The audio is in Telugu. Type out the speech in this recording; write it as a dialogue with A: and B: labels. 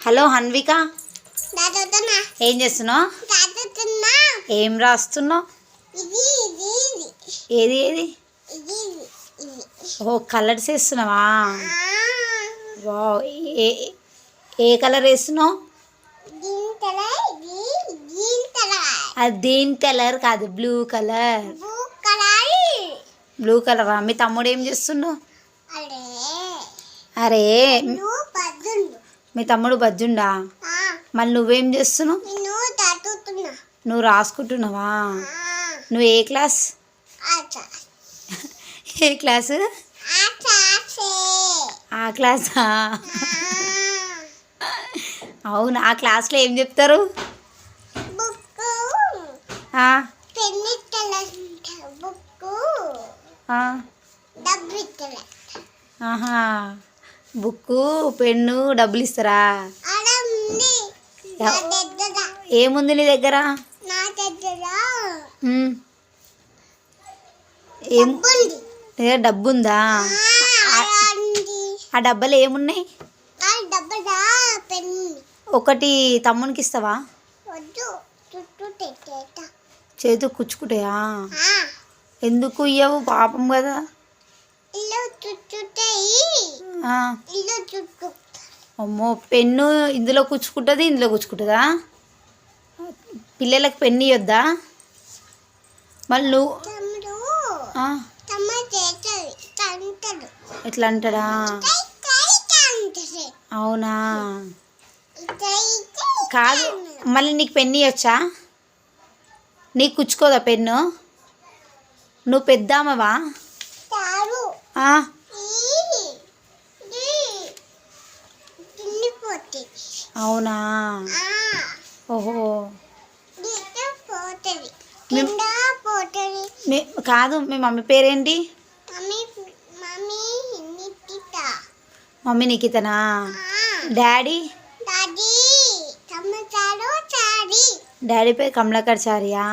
A: హలో హన్విక, ఏం చేస్తున్నావు? ఏం రాస్తున్నావు? ఏది ఏది? ఓ కలర్స్ వేస్తున్నావా? వావ్, ఏ ఏ కలర్ వేస్తున్నావు? అది దీని కలర్ కాదు, బ్లూ కలర్. బ్లూ కలరా? మీ తమ్ముడు ఏం చేస్తున్నావు? అరే, మీ తమ్ముడు బజ్జుండా? మళ్ళీ నువ్వేం చేస్తున్నావు? నువ్వు రాసుకుంటున్నావా? నువ్వు ఏ క్లాస్? ఏ క్లాసు? ఆ క్లాసా? అవును, ఆ క్లాస్లో ఏం చెప్తారు? ఆహా, బుక్కు పెన్ను డబ్బులు ఇస్తారా? ఏముంది నీ దగ్గర? ఏం డబ్బు ఉందా? ఆ డబ్బాలు ఏమున్నాయి? ఒకటి తమ్మునికి ఇస్తావా? చేతు కుచ్చుకుంటాయా? ఎందుకు ఇయ్యవు? పాపం కదా. అమ్మో, పెన్ను ఇందులో కుచ్చుకుంటుంది, ఇందులో కుచ్చుకుంటుందా? పిల్లలకు పెన్ను ఇవ్వద్దా? మళ్ళీ నువ్వు ఎట్లా అంటాడా? అవునా? కాదు, మళ్ళీ నీకు పెన్ను ఇవ్వచ్చా? నీకు కుచ్చుకోదా పెన్ను? నువ్వు పెద్దామవా? అవునా? ఓహో, కాదు, మీ మమ్మీ పేరేంటి? మమ్మీ నిఖితనా? డాడీ? డాడీ పేరు కమలాకర్ చారియా?